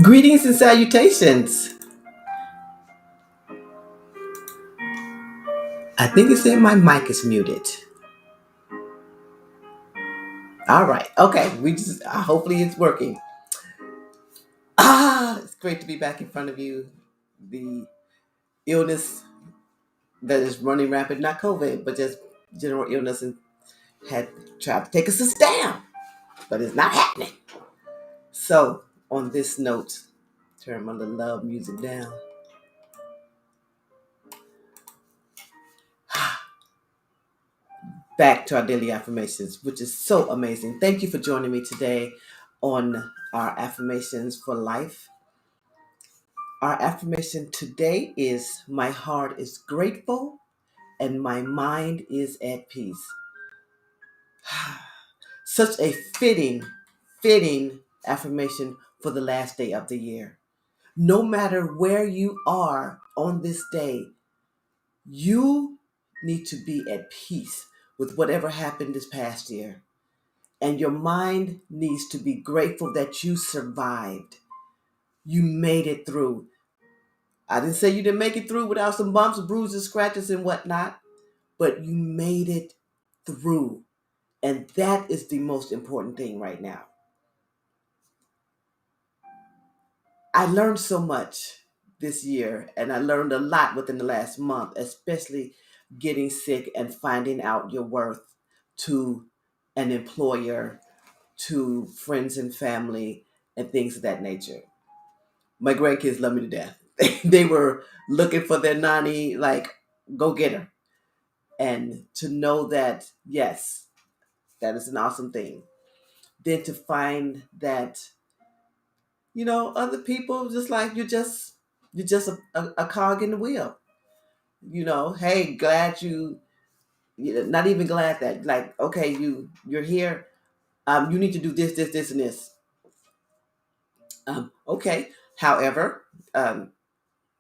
Greetings and salutations. I think it said my mic is muted. All right. Okay. Hopefully it's working. It's great to be back in front of you. The illness that is running rapid, not COVID, but just general illness and had tried to take us down, but it's not happening. So, on this note, turn my little love music down. Back to our daily affirmations, which is so amazing. Thank you for joining me today on our affirmations for life. Our affirmation today is my heart is grateful and my mind is at peace. Such a fitting affirmation for the last day of the year. No matter where you are on this day, you need to be at peace with whatever happened this past year. And your mind needs to be grateful that you survived. You made it through. I didn't say you didn't make it through without some bumps, bruises, scratches, and whatnot, but you made it through. And that is the most important thing right now. I learned so much this year, and I learned a lot within the last month, especially getting sick and finding out your worth to an employer, to friends and family, and things of that nature. My grandkids love me to death. They were looking for their nanny, like, go get her. And to know that, yes, that is an awesome thing. Then to find that, other people just like you're just a cog in the wheel. Hey, glad not even glad that, like, okay, you're here. You need to do this, and this. Okay. However,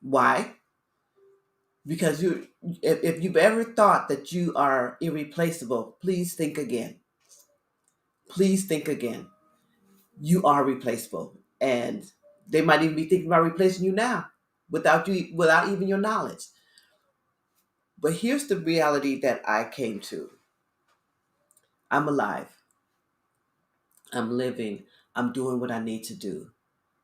why? Because if you've ever thought that you are irreplaceable, please think again. Please think again. You are replaceable, and they might even be thinking about replacing you now without even your knowledge. But here's the reality that I came to. I'm alive. I'm living. I'm doing what I need to do.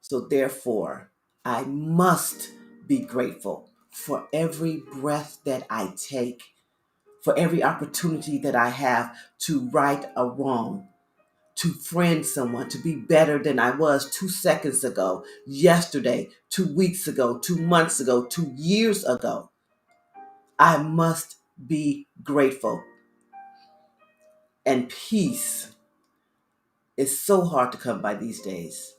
So therefore, I must be grateful for every breath that I take, for every opportunity that I have to right a wrong, to friend someone, to be better than I was 2 seconds ago, yesterday, 2 weeks ago, 2 months ago, 2 years ago. I must be grateful. And peace is so hard to come by these days.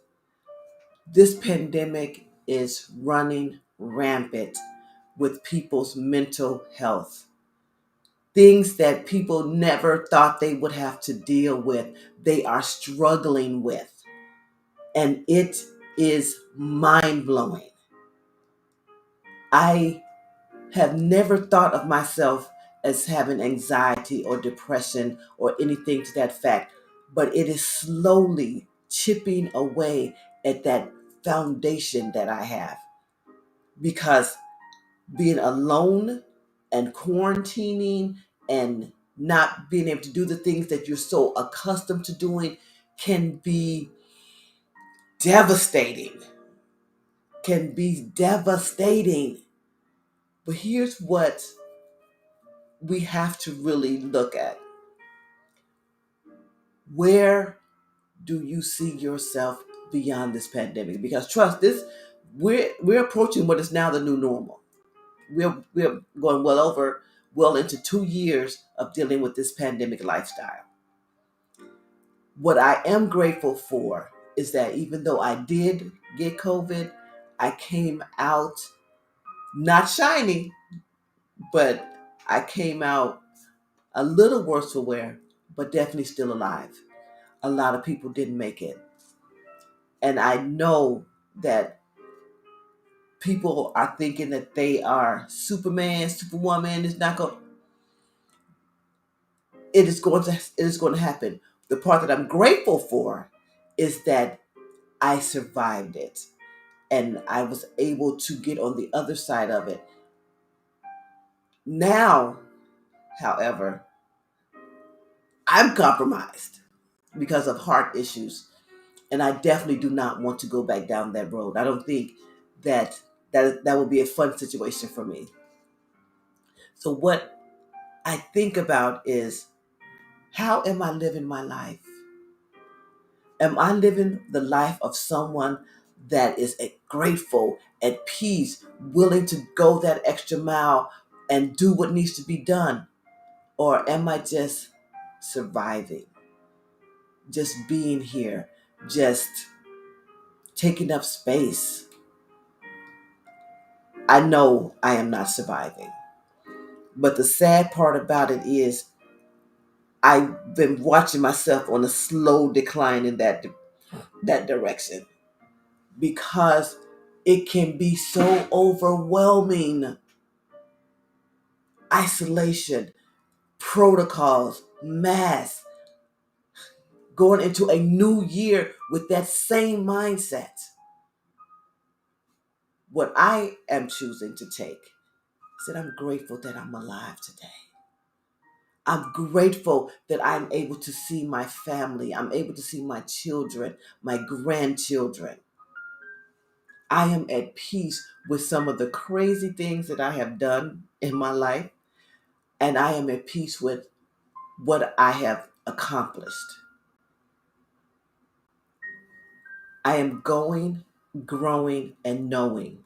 This pandemic is running rampant with people's mental health. Things that people never thought they would have to deal with, they are struggling with. And it is mind blowing. I have never thought of myself as having anxiety or depression or anything to that fact, but it is slowly chipping away at that foundation that I have. Because being alone and quarantining and not being able to do the things that you're so accustomed to doing can be devastating. Can be devastating. But here's what we have to really look at. Where do you see yourself beyond this pandemic? Because trust this, we're approaching what is now the new normal. We're going well into 2 years of dealing with this pandemic lifestyle. What I am grateful for is that even though I did get COVID, I came out not shiny, but I came out a little worse for wear, but definitely still alive. A lot of people didn't make it. And I know that people are thinking that they are Superman, Superwoman. It is going to happen. The part that I'm grateful for is that I survived it. and I was able to get on the other side of it. Now, however, I'm compromised because of heart issues, and I definitely do not want to go back down that road. I don't think that would be a fun situation for me. So what I think about is, how am I living my life? Am I living the life of someone that is grateful, at peace, willing to go that extra mile and do what needs to be done? Or am I just surviving, just being here, just taking up space? I know I am not surviving. But the sad part about it is I've been watching myself on a slow decline in that direction, because it can be so overwhelming. Isolation, protocols, masks, going into a new year with that same mindset. What I am choosing to take is that I'm grateful that I'm alive today. I'm grateful that I'm able to see my family. I'm able to see my children, my grandchildren. I am at peace with some of the crazy things that I have done in my life, and I am at peace with what I have accomplished. I am going, growing, and knowing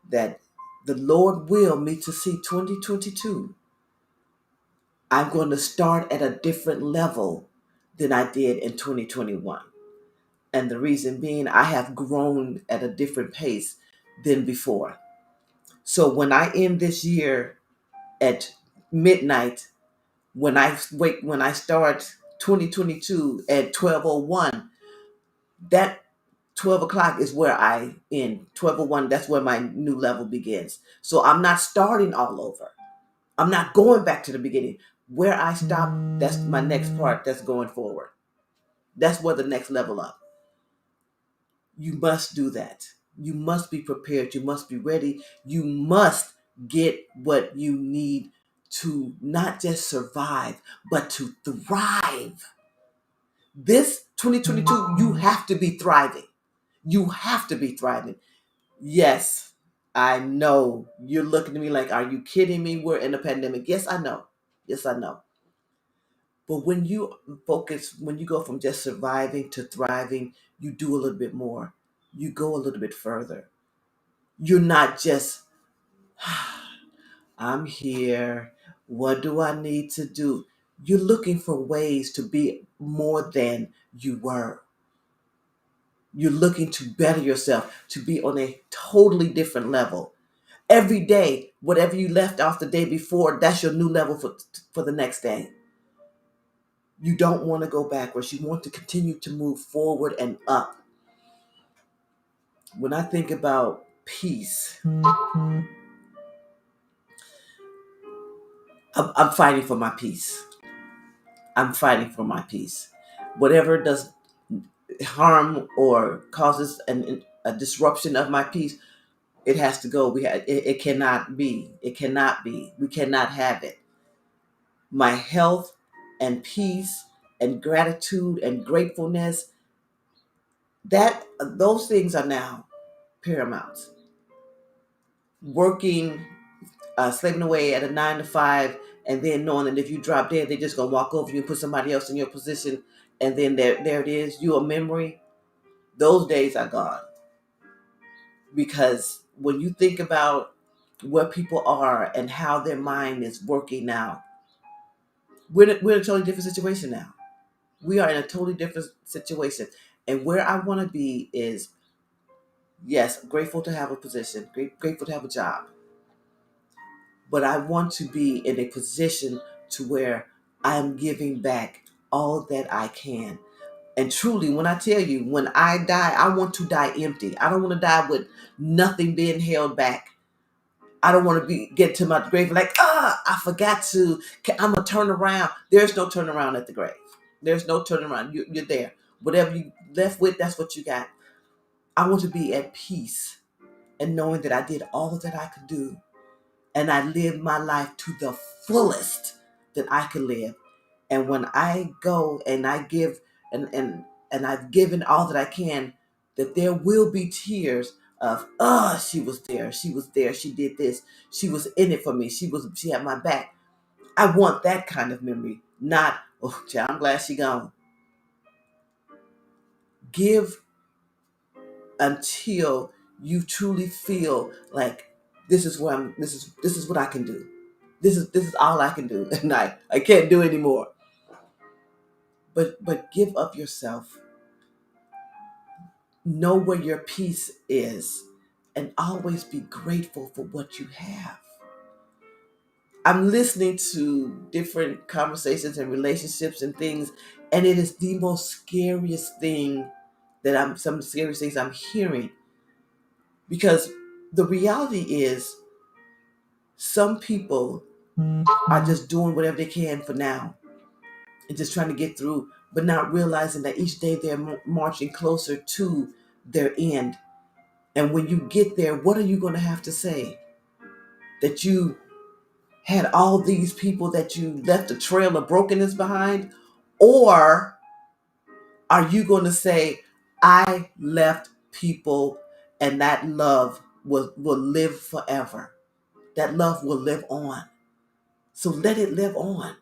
that the Lord will me to see 2022. I'm going to start at a different level than I did in 2021. And the reason being, I have grown at a different pace than before. So when I end this year at midnight, when I start 2022 at 12:01, that 12 o'clock is where I end. 12:01, that's where my new level begins. So I'm not starting all over. I'm not going back to the beginning. Where I stop, that's my next part that's going forward. That's where the next level up. You must do that. You must be prepared. You must be ready. You must get what you need to not just survive, but to thrive. This 2022, you have to be thriving. You have to be thriving. Yes, I know. You're looking at me like, are you kidding me? We're in a pandemic. Yes, I know. Yes, I know. But when you when you go from just surviving to thriving, you do a little bit more. You go a little bit further. You're not just, I'm here. What do I need to do? You're looking for ways to be more than you were. You're looking to better yourself, to be on a totally different level. Every day, whatever you left off the day before, that's your new level for the next day. You don't want to go backwards. You want to continue to move forward and up. When I think about peace, I'm fighting for my peace. I'm fighting for my peace. Whatever does harm or causes a disruption of my peace, it has to go. It cannot be. It cannot be. We cannot have it. My health and peace and gratitude and gratefulness, that those things are now paramount. Working, slaving away at a 9 to 5, and then knowing that if you drop dead, they're just gonna walk over you and put somebody else in your position, and then there it is. You a memory. Those days are gone, because when you think about where people are and how their mind is working now, we're in a totally different situation now. We are in a totally different situation, and where I want to be is, yes, grateful to have a position, grateful to have a job, but I want to be in a position to where I'm giving back all that I can. And truly, when I tell you, when I die, I want to die empty. I don't want to die with nothing being held back. I don't want to get to my grave like, I forgot to, I'm going to turn around. There's no turn around at the grave. There's no turning around. You're there. Whatever you left with, that's what you got. I want to be at peace and knowing that I did all that I could do and I lived my life to the fullest that I could live. And when I go and I give and I've given all that I can, that there will be tears of, oh, she was there, she did this, she was in it for me, she had my back. I want that kind of memory, not, oh, child, I'm glad she gone. Give until you truly feel like this is where I'm. This is what I can do. This is all I can do, and I can't do anymore. But give up yourself. Know where your peace is, and always be grateful for what you have. I'm listening to different conversations and relationships and things, and it is the most scariest thing some of the scariest things I'm hearing, because the reality is some people are just doing whatever they can for now and just trying to get through, but not realizing that each day they're marching closer to their end. And when you get there, what are you going to have to say? That you had all these people, that you left a trail of brokenness behind? Or are you going to say, I left people and that love will live forever? That love will live on. So let it live on.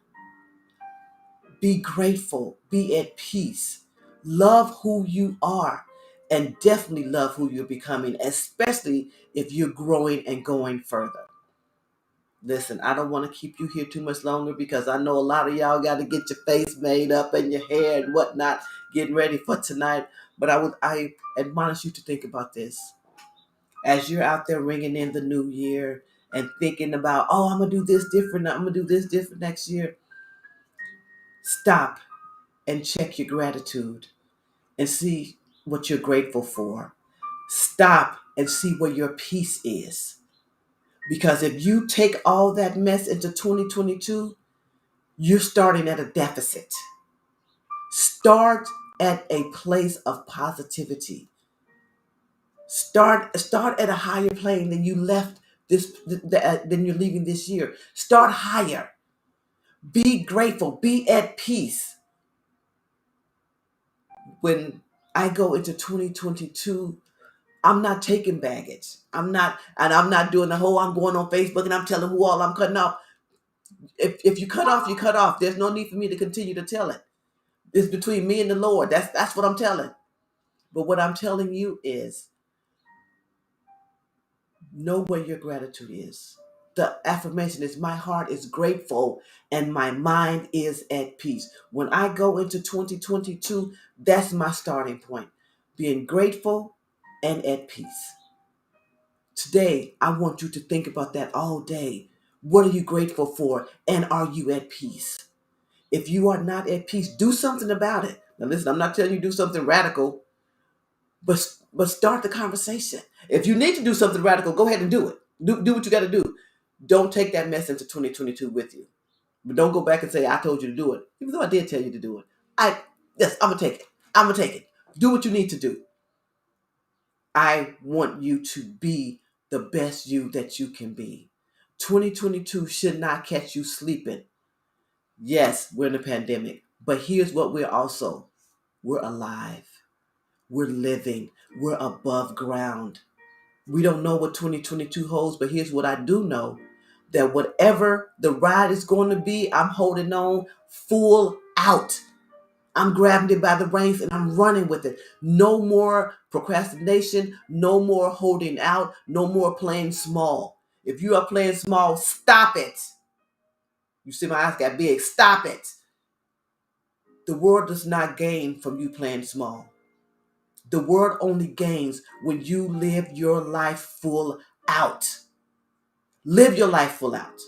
Be grateful, be at peace, love who you are, and definitely love who you're becoming, especially if you're growing and going further. Listen, I don't want to keep you here too much longer because I know a lot of y'all got to get your face made up and your hair and whatnot, getting ready for tonight. But I admonish you to think about this. As you're out there ringing in the new year and thinking about, oh, I'm going to do this different, I'm going to do this different next year. Stop and check your gratitude and see what you're grateful for. Stop and see where your peace is. Because if you take all that mess into 2022, you're starting at a deficit. Start at a place of positivity. Start at a higher plane than you left than you're leaving this year. Start higher. Be grateful. Be at peace. When I go into 2022, I'm not taking baggage. I'm not doing the whole, I'm going on Facebook and I'm telling who all I'm cutting off. If you cut off, you cut off. There's no need for me to continue to tell it. It's between me and the Lord. That's what I'm telling. But what I'm telling you is, know where your gratitude is. The affirmation is, my heart is grateful and my mind is at peace. When I go into 2022, that's my starting point. Being grateful and at peace. Today, I want you to think about that all day. What are you grateful for? And are you at peace? If you are not at peace, do something about it. Now listen, I'm not telling you to do something radical, but start the conversation. If you need to do something radical, go ahead and do it. Do what you got to do. Don't take that mess into 2022 with you. But don't go back and say, I told you to do it. Even though I did tell you to do it. Yes, I'm going to take it. I'm going to take it. Do what you need to do. I want you to be the best you that you can be. 2022 should not catch you sleeping. Yes, we're in a pandemic, but here's what we're alive. We're living. We're above ground. We don't know what 2022 holds, but here's what I do know, that whatever the ride is going to be, I'm holding on full out. I'm grabbing it by the reins and I'm running with it. No more procrastination, no more holding out, no more playing small. If you are playing small, stop it. You see my eyes got big. Stop it. The world does not gain from you playing small. The world only gains when you live your life full out. Live your life full out.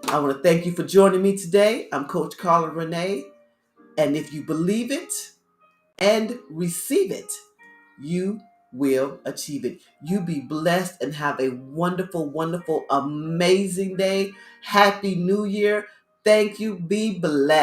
I want to thank you for joining me today. I'm Coach Carla Renee. And if you believe it and receive it, you will achieve it. You be blessed and have a wonderful, wonderful, amazing day. Happy New Year. Thank you. Be blessed.